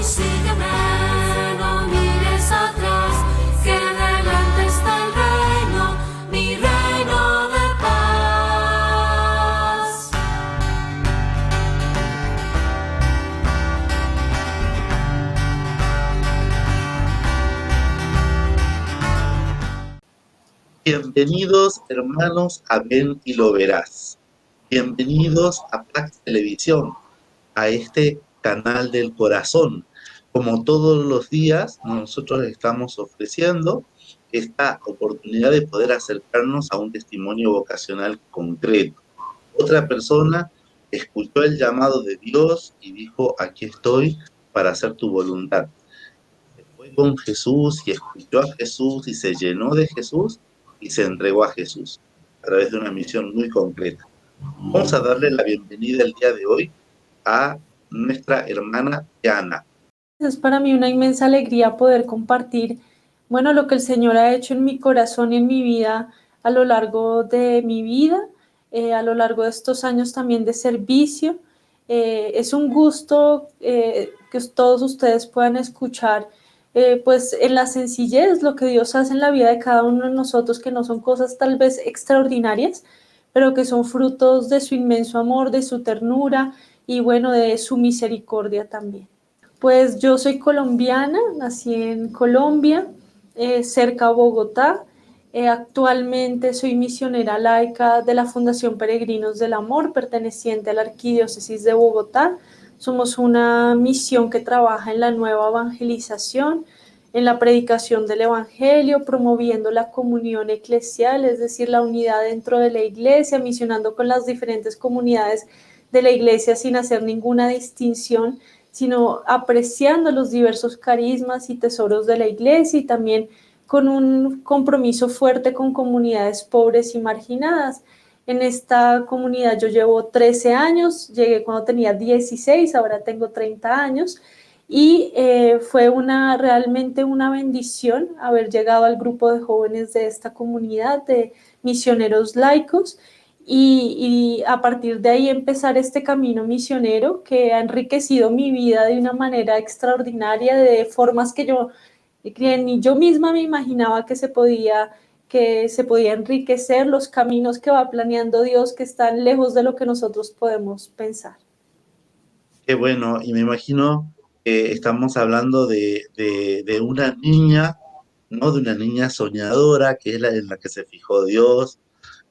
sígueme, no mires atrás, que delante está el reino, mi reino de paz. Bienvenidos hermanos a Ven y lo verás. Bienvenidos a Pax Televisión, a este canal del corazón. Como todos los días, nosotros estamos ofreciendo esta oportunidad de poder acercarnos a un testimonio vocacional concreto. Otra persona escuchó el llamado de Dios y dijo: aquí estoy para hacer tu voluntad. Se fue con Jesús y escuchó a Jesús y se llenó de Jesús y se entregó a Jesús a través de una misión muy concreta. Vamos a darle la bienvenida el día de hoy a nuestra hermana Diana. Es para mí una inmensa alegría poder compartir, bueno, lo que el Señor ha hecho en mi corazón y en mi vida a lo largo de mi vida, a lo largo de estos años también de servicio. Es un gusto que todos ustedes puedan escuchar, pues en la sencillez, lo que Dios hace en la vida de cada uno de nosotros, que no son cosas tal vez extraordinarias, pero que son frutos de su inmenso amor, de su ternura y bueno, de su misericordia también. Pues yo soy colombiana, nací en Colombia, cerca a Bogotá. Actualmente soy misionera laica de la Fundación Peregrinos del Amor, perteneciente a la Arquidiócesis de Bogotá. Somos una misión que trabaja en la nueva evangelización, en la predicación del Evangelio, promoviendo la comunión eclesial, es decir, la unidad dentro de la iglesia, misionando con las diferentes comunidades de la iglesia sin hacer ninguna distinción, sino apreciando los diversos carismas y tesoros de la iglesia y también con un compromiso fuerte con comunidades pobres y marginadas. En esta comunidad yo llevo 13 años, llegué cuando tenía 16, ahora tengo 30 años, y fue realmente una bendición haber llegado al grupo de jóvenes de esta comunidad de misioneros laicos, y a partir de ahí empezar este camino misionero que ha enriquecido mi vida de una manera extraordinaria, de formas que ni yo misma me imaginaba que se podía enriquecer, los caminos que va planeando Dios que están lejos de lo que nosotros podemos pensar. Qué bueno, y me imagino que estamos hablando de una niña, ¿no? De una niña soñadora, que es en la que se fijó Dios,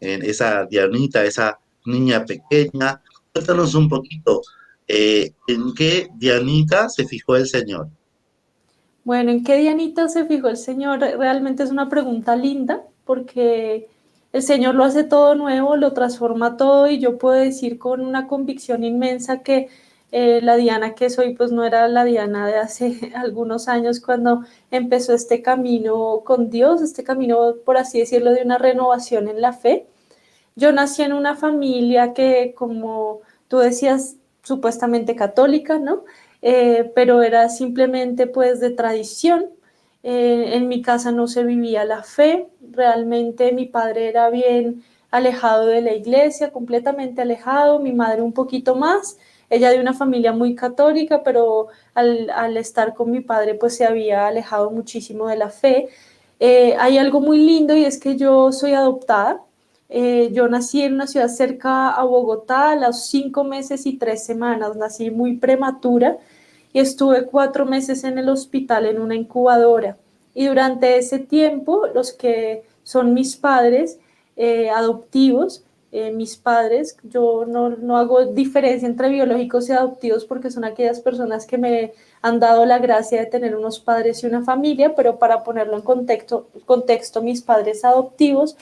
en esa Dianita, esa niña pequeña. Cuéntanos un poquito, ¿en qué Dianita se fijó el Señor? Bueno, ¿en qué Dianita se fijó el Señor? Realmente es una pregunta linda porque el Señor lo hace todo nuevo, lo transforma todo, y yo puedo decir con una convicción inmensa que la Diana que soy pues no era la Diana de hace algunos años cuando empezó este camino con Dios, este camino, por así decirlo, de una renovación en la fe. Yo nací en una familia que, como tú decías, supuestamente católica, ¿no? Pero era simplemente pues de tradición. En mi casa no se vivía la fe, realmente mi padre era bien alejado de la iglesia, completamente alejado, mi madre un poquito más, ella de una familia muy católica, pero al estar con mi padre pues se había alejado muchísimo de la fe. Hay algo muy lindo y es que yo soy adoptada. Yo nací en una ciudad cerca a Bogotá a los 5 meses y 3 semanas, nací muy prematura y estuve 4 meses en el hospital en una incubadora. Y durante ese tiempo, los que son mis padres adoptivos, mis padres, yo no hago diferencia entre biológicos y adoptivos porque son aquellas personas que me han dado la gracia de tener unos padres y una familia, pero para ponerlo en contexto mis padres adoptivos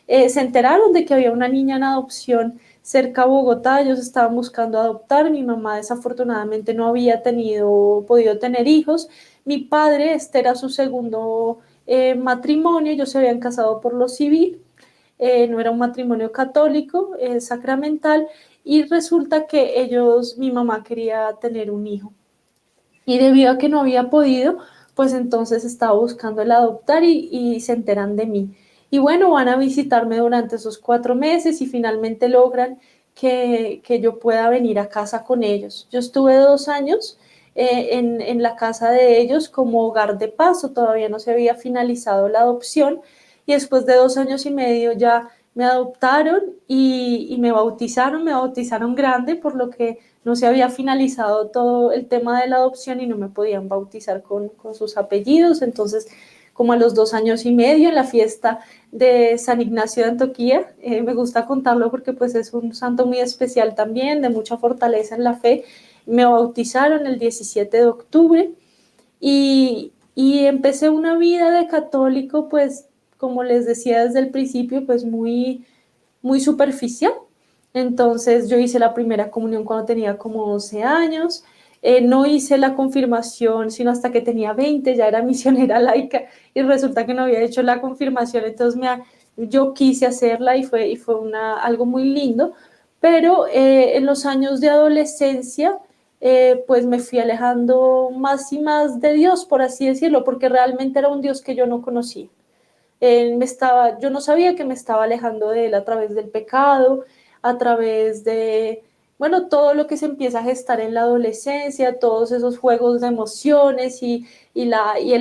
se enteraron de que había una niña en adopción cerca a Bogotá. Ellos estaban buscando adoptar, mi mamá desafortunadamente no había podido tener hijos, mi padre, este era su segundo matrimonio, ellos se habían casado por lo civil, no era un matrimonio católico, sacramental, y resulta que mi mamá quería tener un hijo, y debido a que no había podido, pues entonces estaba buscando el adoptar y se enteran de mí. Y bueno, van a visitarme durante esos 4 meses y finalmente logran que yo pueda venir a casa con ellos. Yo estuve 2 años en la casa de ellos como hogar de paso, todavía no se había finalizado la adopción y después de 2 años y medio ya me adoptaron y me bautizaron grande, por lo que no se había finalizado todo el tema de la adopción y no me podían bautizar con sus apellidos, entonces como a los 2 años y medio en la fiesta de San Ignacio de Antioquía, me gusta contarlo porque pues es un santo muy especial también, de mucha fortaleza en la fe, me bautizaron el 17 de octubre y empecé una vida de católico, pues como les decía desde el principio, pues muy superficial. Entonces yo hice la primera comunión cuando tenía como 11 años, no hice la confirmación sino hasta que tenía 20, ya era misionera laica y resulta que no había hecho la confirmación, entonces yo quise hacerla y fue algo muy lindo, pero en los años de adolescencia pues me fui alejando más y más de Dios, por así decirlo, porque realmente era un Dios que yo no conocía. Yo no sabía que me estaba alejando de él a través del pecado, a través de, bueno, todo lo que se empieza a gestar en la adolescencia, todos esos juegos de emociones y el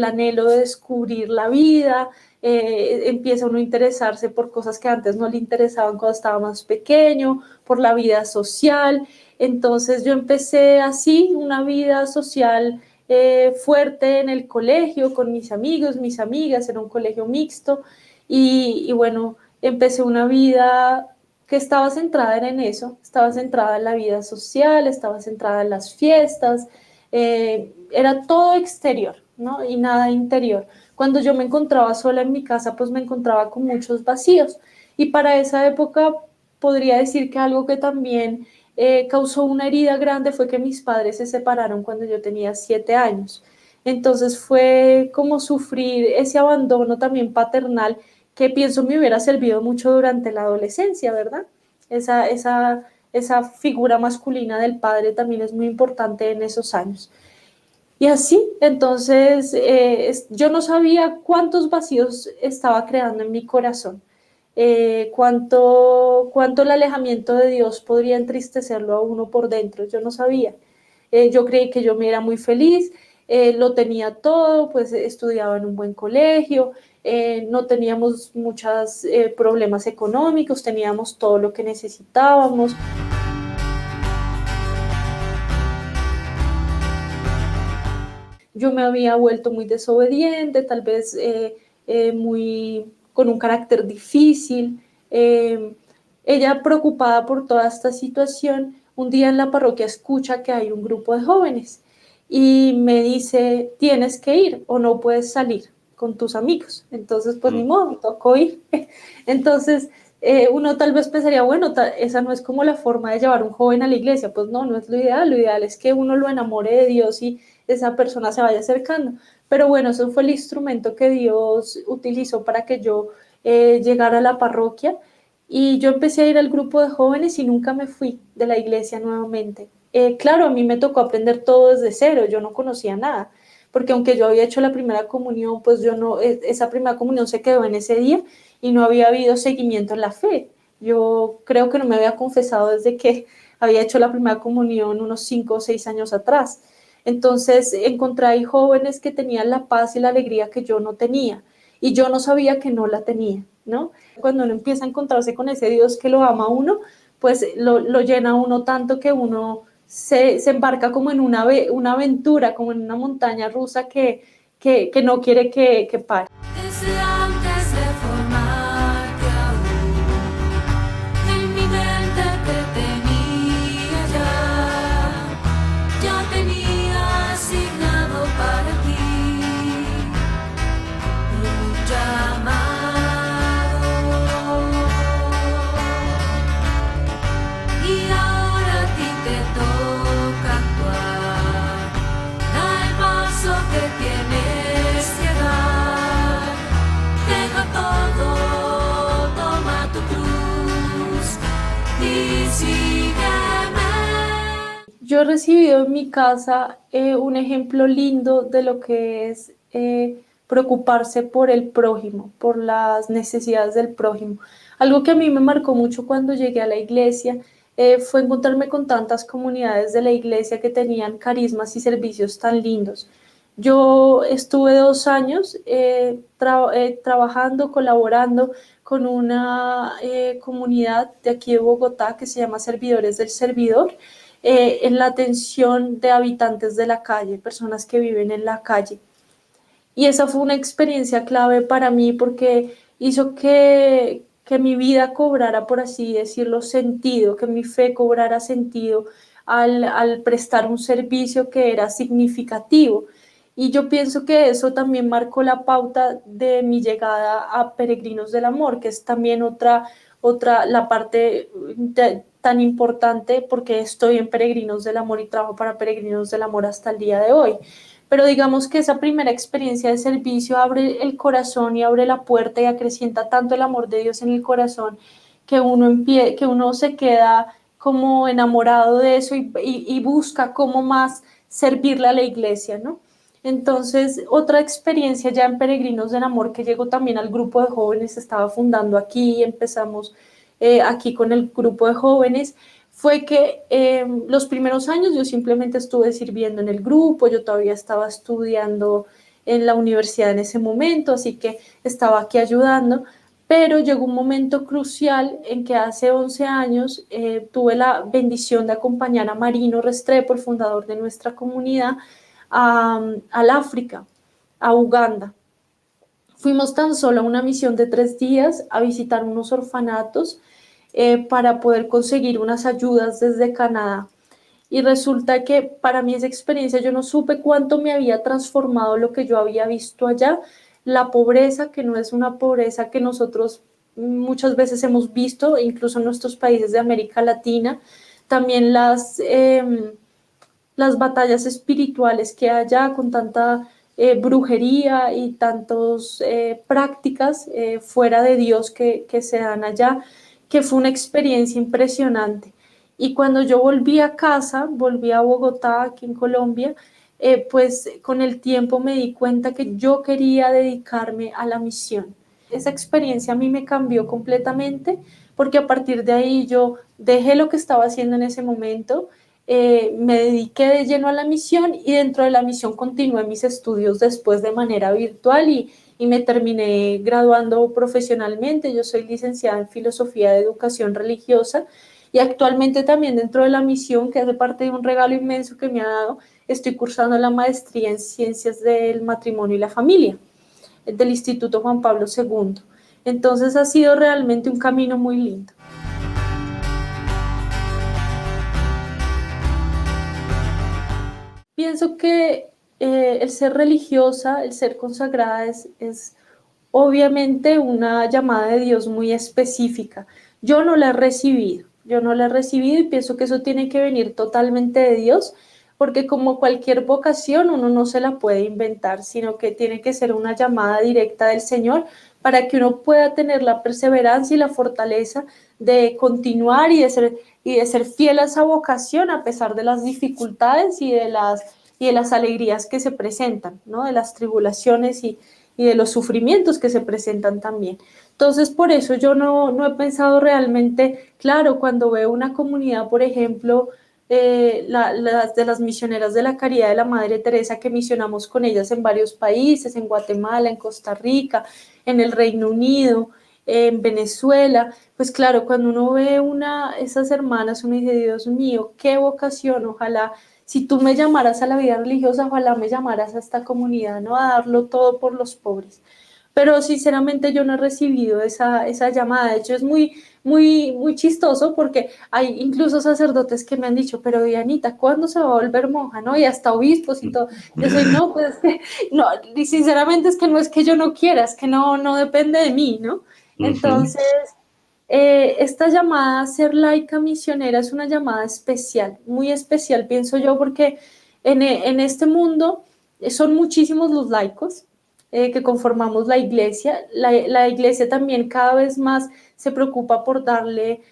anhelo de descubrir la vida. Empieza uno a interesarse por cosas que antes no le interesaban cuando estaba más pequeño, por la vida social. Entonces yo empecé así una vida social fuerte en el colegio con mis amigos, mis amigas, era un colegio mixto y bueno, empecé una vida que estaba centrada en eso, estaba centrada en la vida social, estaba centrada en las fiestas, era todo exterior, ¿no? Y nada interior. Cuando yo me encontraba sola en mi casa, pues me encontraba con muchos vacíos y para esa época podría decir que algo que también causó una herida grande fue que mis padres se separaron cuando yo tenía 7 años. Entonces fue como sufrir ese abandono también paternal que pienso me hubiera servido mucho durante la adolescencia, ¿verdad? Esa figura masculina del padre también es muy importante en esos años. Y así, entonces, yo no sabía cuántos vacíos estaba creando en mi corazón, cuánto el alejamiento de Dios podría entristecerlo a uno por dentro, yo no sabía. Yo creí que yo me era muy feliz, lo tenía todo, pues estudiaba en un buen colegio, no teníamos muchos problemas económicos, teníamos todo lo que necesitábamos. Yo me había vuelto muy desobediente, tal vez con un carácter difícil. Ella, preocupada por toda esta situación, un día en la parroquia escucha que hay un grupo de jóvenes y me dice, tienes que ir o no puedes salir con tus amigos. Entonces, pues ni modo, me tocó ir. Entonces, uno tal vez pensaría, bueno, esa no es como la forma de llevar a un joven a la iglesia. Pues no, no es lo ideal es que uno lo enamore de Dios y esa persona se vaya acercando. Pero bueno, eso fue el instrumento que Dios utilizó para que yo llegara a la parroquia y yo empecé a ir al grupo de jóvenes y nunca me fui de la iglesia nuevamente. Claro, a mí me tocó aprender todo desde cero, yo no conocía nada, porque aunque yo había hecho la primera comunión, pues yo no, esa primera comunión se quedó en ese día y no había habido seguimiento en la fe. Yo creo que no me había confesado desde que había hecho la primera comunión unos 5 o 6 años atrás. Entonces encontré ahí jóvenes que tenían la paz y la alegría que yo no tenía y yo no sabía que no la tenía, ¿no? Cuando uno empieza a encontrarse con ese Dios que lo ama a uno, pues lo llena a uno tanto que uno se embarca como en una aventura, como en una montaña rusa que no quiere que pare. Desde antes de formarte aún, en mi mente te tenía ya tenía asignado para ti un llamado. Y ahora a ti te toca actuar, da el paso que tienes que dar, deja todo, toma tu cruz y sígueme. Yo he recibido en mi casa un ejemplo lindo de lo que es preocuparse por el prójimo, por las necesidades del prójimo. Algo que a mí me marcó mucho cuando llegué a la iglesia fue encontrarme con tantas comunidades de la iglesia que tenían carismas y servicios tan lindos. Yo estuve 2 años trabajando, colaborando con una comunidad de aquí de Bogotá que se llama Servidores del Servidor, en la atención de habitantes de la calle, personas que viven en la calle. Y esa fue una experiencia clave para mí porque hizo que mi vida cobrara, por así decirlo, sentido, que mi fe cobrara sentido al prestar un servicio que era significativo. Y yo pienso que eso también marcó la pauta de mi llegada a Peregrinos del Amor, que es también la parte tan importante porque estoy en Peregrinos del Amor y trabajo para Peregrinos del Amor hasta el día de hoy. Pero digamos que esa primera experiencia de servicio abre el corazón y abre la puerta y acrecienta tanto el amor de Dios en el corazón que uno se queda como enamorado de eso y busca cómo más servirle a la iglesia, ¿no? Entonces, otra experiencia ya en Peregrinos del Amor, que llegó también al grupo de jóvenes, estaba fundando aquí y empezamos aquí con el grupo de jóvenes, fue que los primeros años yo simplemente estuve sirviendo en el grupo, yo todavía estaba estudiando en la universidad en ese momento, así que estaba aquí ayudando, pero llegó un momento crucial en que hace 11 años tuve la bendición de acompañar a Marino Restrepo, el fundador de nuestra comunidad, al África, a Uganda. Fuimos tan solo a una misión de 3 días a visitar unos orfanatos para poder conseguir unas ayudas desde Canadá. Y resulta que para mí esa experiencia yo no supe cuánto me había transformado lo que yo había visto allá, la pobreza, que no es una pobreza que nosotros muchas veces hemos visto, incluso en nuestros países de América Latina, también las batallas espirituales que hay allá con tanta brujería y tantas prácticas fuera de Dios que se dan allá, que fue una experiencia impresionante. Y cuando yo volví a casa, volví a Bogotá, aquí en Colombia, pues con el tiempo me di cuenta que yo quería dedicarme a la misión. Esa experiencia a mí me cambió completamente porque a partir de ahí yo dejé lo que estaba haciendo en ese momento, me dediqué de lleno a la misión y dentro de la misión continué mis estudios después de manera virtual y me terminé graduando profesionalmente. Yo soy licenciada en Filosofía de Educación Religiosa y actualmente también dentro de la misión, que hace parte de un regalo inmenso que me ha dado, estoy cursando la maestría en Ciencias del Matrimonio y la Familia del Instituto Juan Pablo II. Entonces ha sido realmente un camino muy lindo. Pienso que el ser religiosa, el ser consagrada es obviamente una llamada de Dios muy específica. Yo no la he recibido y pienso que eso tiene que venir totalmente de Dios, porque como cualquier vocación uno no se la puede inventar, sino que tiene que ser una llamada directa del Señor para que uno pueda tener la perseverancia y la fortaleza de continuar y de ser fiel a esa vocación a pesar de las dificultades y de las alegrías que se presentan, ¿no? De las tribulaciones y de los sufrimientos que se presentan también. Entonces, por eso yo no he pensado realmente, claro, cuando veo una comunidad, por ejemplo, de las misioneras de la Caridad de la Madre Teresa, que misionamos con ellas en varios países, en Guatemala, en Costa Rica, en el Reino Unido, en Venezuela, pues claro, cuando uno ve esas hermanas, uno dice, Dios mío, qué vocación, ojalá, si tú me llamaras a la vida religiosa, ojalá me llamaras a esta comunidad, ¿no? A darlo todo por los pobres. Pero sinceramente yo no he recibido esa llamada. De hecho, es muy chistoso porque hay incluso sacerdotes que me han dicho, pero Dianita, ¿cuándo se va a volver monja? ¿No? Y hasta obispos y todo. Yo soy, no, pues no, y sinceramente es que no es que yo no quiera, es que no depende de mí, ¿no? Entonces, esta llamada a ser laica misionera es una llamada especial, muy especial, pienso yo, porque en este mundo son muchísimos los laicos que conformamos la iglesia. La iglesia también cada vez más se preocupa por darle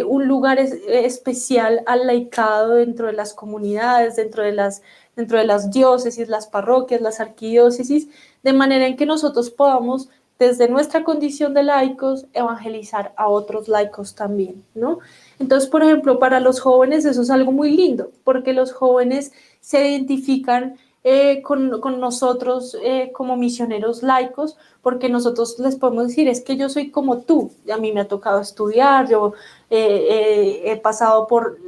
un lugar especial al laicado dentro de las comunidades, dentro de las diócesis, las parroquias, las arquidiócesis, de manera en que nosotros podamos desde nuestra condición de laicos, evangelizar a otros laicos también, ¿no? Entonces, por ejemplo, para los jóvenes eso es algo muy lindo, porque los jóvenes se identifican con nosotros como misioneros laicos, porque nosotros les podemos decir, es que yo soy como tú, a mí me ha tocado estudiar, yo he pasado por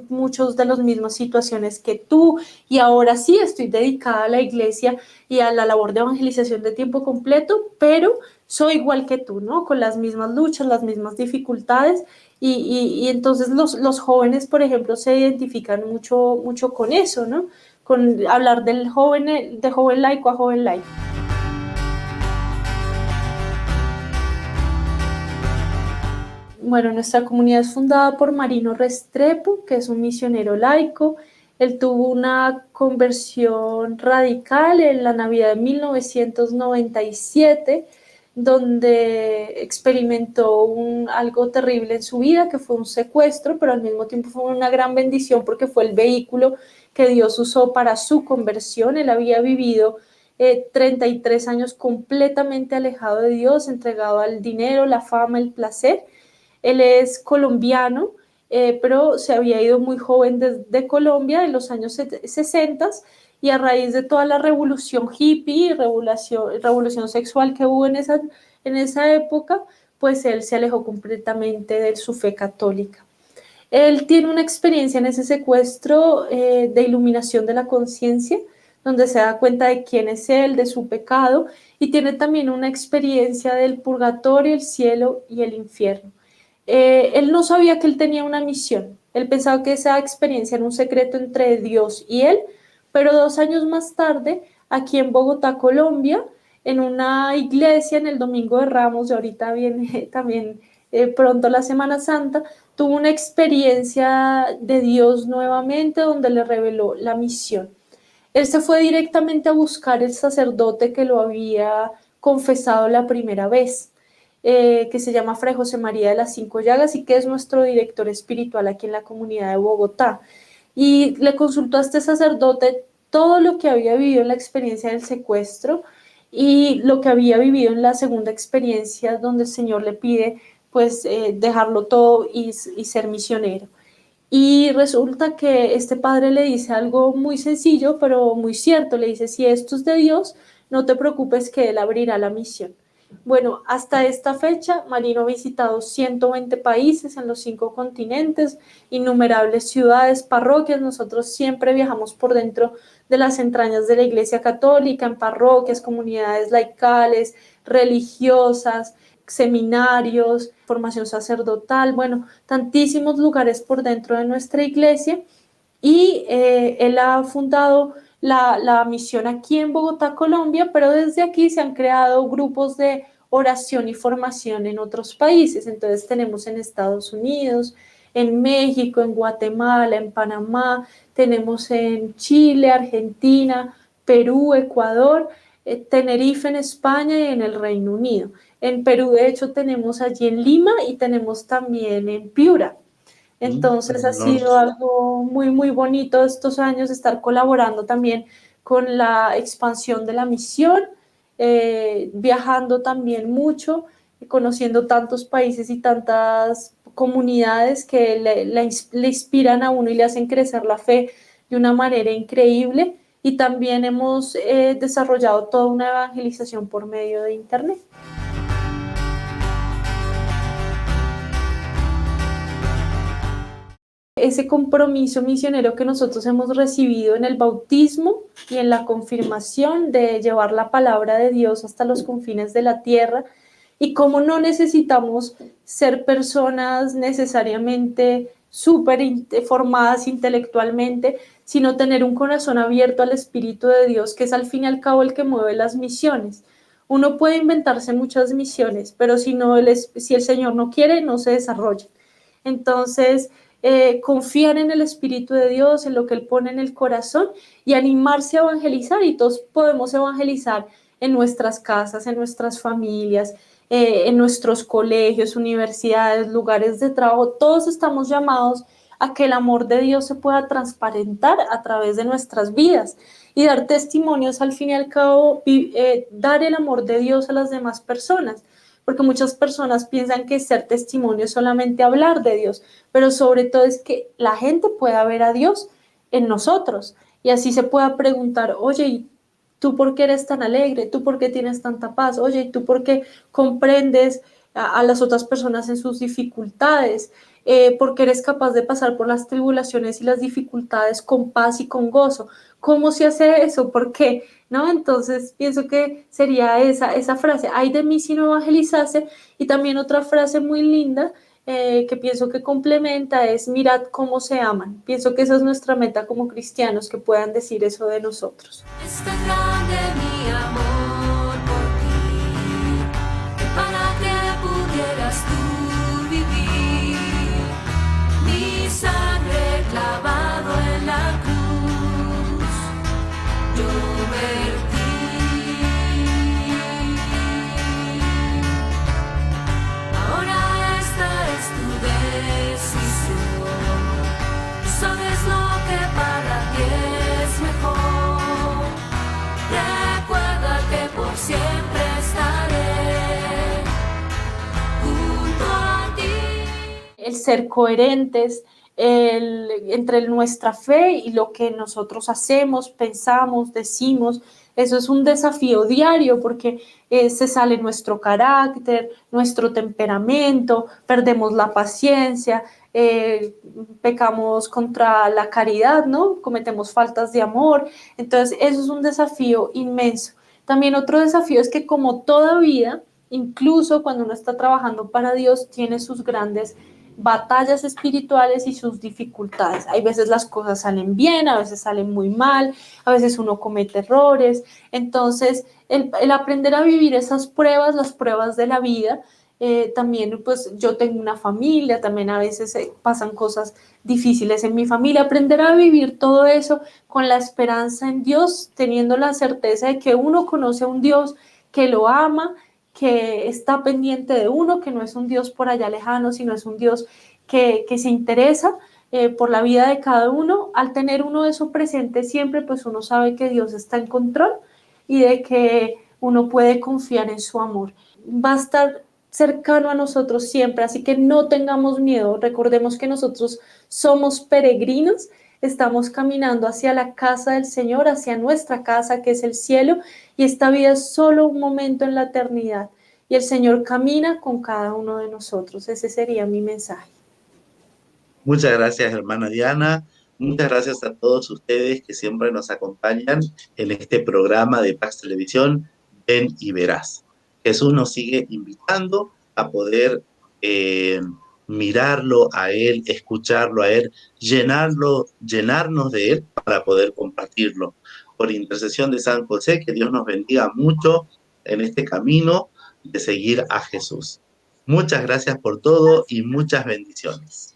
muchos de las mismas situaciones que tú, y ahora sí estoy dedicada a la iglesia y a la labor de evangelización de tiempo completo, pero soy igual que tú, ¿no? Con las mismas luchas, las mismas dificultades, y entonces los jóvenes, por ejemplo, se identifican mucho, mucho con eso, ¿no? Con hablar del joven, de joven laico a joven laico. Bueno, nuestra comunidad es fundada por Marino Restrepo, que es un misionero laico. Él tuvo una conversión radical en la Navidad de 1997, donde experimentó algo terrible en su vida, que fue un secuestro, pero al mismo tiempo fue una gran bendición porque fue el vehículo que Dios usó para su conversión. Él había vivido 33 años completamente alejado de Dios, entregado al dinero, la fama, el placer. Él es colombiano, pero se había ido muy joven de Colombia en los años 60, y a raíz de toda la revolución hippie, revolución sexual que hubo en esa época, pues él se alejó completamente de su fe católica. Él tiene una experiencia en ese secuestro de iluminación de la conciencia, donde se da cuenta de quién es él, de su pecado, y tiene también una experiencia del purgatorio, el cielo y el infierno. Él no sabía que él tenía una misión, él pensaba que esa experiencia era un secreto entre Dios y él, pero 2 años más tarde, aquí en Bogotá, Colombia, en una iglesia en el Domingo de Ramos, y ahorita viene también pronto la Semana Santa, tuvo una experiencia de Dios nuevamente donde le reveló la misión. Él se fue directamente a buscar el sacerdote que lo había confesado la primera vez, que se llama Fray José María de las Cinco Llagas y que es nuestro director espiritual aquí en la comunidad de Bogotá. Y le consultó a este sacerdote todo lo que había vivido en la experiencia del secuestro y lo que había vivido en la segunda experiencia donde el Señor le pide pues dejarlo todo y ser misionero. Y resulta que este padre le dice algo muy sencillo, pero muy cierto. Le dice, si esto es de Dios, no te preocupes que Él abrirá la misión. Bueno, hasta esta fecha, Marino ha visitado 120 países en los 5 continentes, innumerables ciudades, parroquias. Nosotros siempre viajamos por dentro de las entrañas de la Iglesia Católica, en parroquias, comunidades laicales, religiosas, seminarios, formación sacerdotal, bueno, tantísimos lugares por dentro de nuestra iglesia. Y él ha fundado la misión aquí en Bogotá, Colombia, pero desde aquí se han creado grupos de oración y formación en otros países. Entonces tenemos en Estados Unidos, en México, en Guatemala, en Panamá, tenemos en Chile, Argentina, Perú, Ecuador, Tenerife en España y en el Reino Unido. En Perú, de hecho, tenemos allí en Lima y tenemos también en Piura. Entonces ha sido algo muy, muy bonito estos años estar colaborando también con la expansión de la misión, viajando también mucho, conociendo tantos países y tantas comunidades que le inspiran a uno y le hacen crecer la fe de una manera increíble. Y también hemos desarrollado toda una evangelización por medio de Internet. Ese compromiso misionero que nosotros hemos recibido en el bautismo y en la confirmación de llevar la palabra de Dios hasta los confines de la tierra, y cómo no necesitamos ser personas necesariamente súper formadas intelectualmente, sino tener un corazón abierto al Espíritu de Dios, que es al fin y al cabo el que mueve las misiones. Uno puede inventarse muchas misiones, pero si el Señor no quiere, no se desarrolla. Entonces, confiar en el Espíritu de Dios, en lo que Él pone en el corazón y animarse a evangelizar, y todos podemos evangelizar en nuestras casas, en nuestras familias, en nuestros colegios, universidades, lugares de trabajo. Todos estamos llamados a que el amor de Dios se pueda transparentar a través de nuestras vidas y dar testimonios, al fin y al cabo, dar el amor de Dios a las demás personas. Porque muchas personas piensan que ser testimonio es solamente hablar de Dios, pero sobre todo es que la gente pueda ver a Dios en nosotros y así se pueda preguntar, oye, ¿y tú por qué eres tan alegre? ¿Tú por qué tienes tanta paz? Oye, ¿y tú por qué comprendes a las otras personas en sus dificultades? ¿Por qué eres capaz de pasar por las tribulaciones y las dificultades con paz y con gozo? ¿Cómo se hace eso? ¿Por qué? ¿No? Entonces pienso que sería esa frase, ay de mí si no evangelizase, y también otra frase muy linda que pienso que complementa es mirad cómo se aman. Pienso que esa es nuestra meta como cristianos, que puedan decir eso de nosotros. Es tan grande mi amor por ti, que para que pudieras tú vivir, mi sangre clavado en la cruz, yo vertí. Ahora esta es tu decisión, tú sabes lo que para ti es mejor. Recuerda que por siempre estaré junto a ti. El ser coherentes entre nuestra fe y lo que nosotros hacemos, pensamos, decimos, eso es un desafío diario porque se sale nuestro carácter, nuestro temperamento, perdemos la paciencia, pecamos contra la caridad, ¿no? Cometemos faltas de amor. Entonces, eso es un desafío inmenso. También otro desafío es que como toda vida, incluso cuando uno está trabajando para Dios, tiene sus grandes batallas espirituales y sus dificultades. Hay veces las cosas salen bien, a veces salen muy mal, a veces uno comete errores. Entonces, el aprender a vivir esas pruebas, las pruebas de la vida, también pues yo tengo una familia, también a veces pasan cosas difíciles en mi familia, aprender a vivir todo eso con la esperanza en Dios, teniendo la certeza de que uno conoce a un Dios que lo ama, que está pendiente de uno, que no es un Dios por allá lejano, sino es un Dios que se interesa por la vida de cada uno. Al tener uno eso presente siempre, pues uno sabe que Dios está en control y de que uno puede confiar en su amor. Va a estar cercano a nosotros siempre, así que no tengamos miedo. Recordemos que nosotros somos peregrinos, estamos caminando hacia la casa del Señor, hacia nuestra casa que es el cielo, y esta vida es solo un momento en la eternidad y el Señor camina con cada uno de nosotros. Ese sería mi mensaje. Muchas gracias, hermana Diana. Muchas gracias a todos ustedes que siempre nos acompañan en este programa de Pax Televisión, Ven y Verás. Jesús nos sigue invitando a poder mirarlo a Él, escucharlo a Él, llenarnos de Él para poder compartirlo. Por intercesión de San José, que Dios nos bendiga mucho en este camino de seguir a Jesús. Muchas gracias por todo y muchas bendiciones.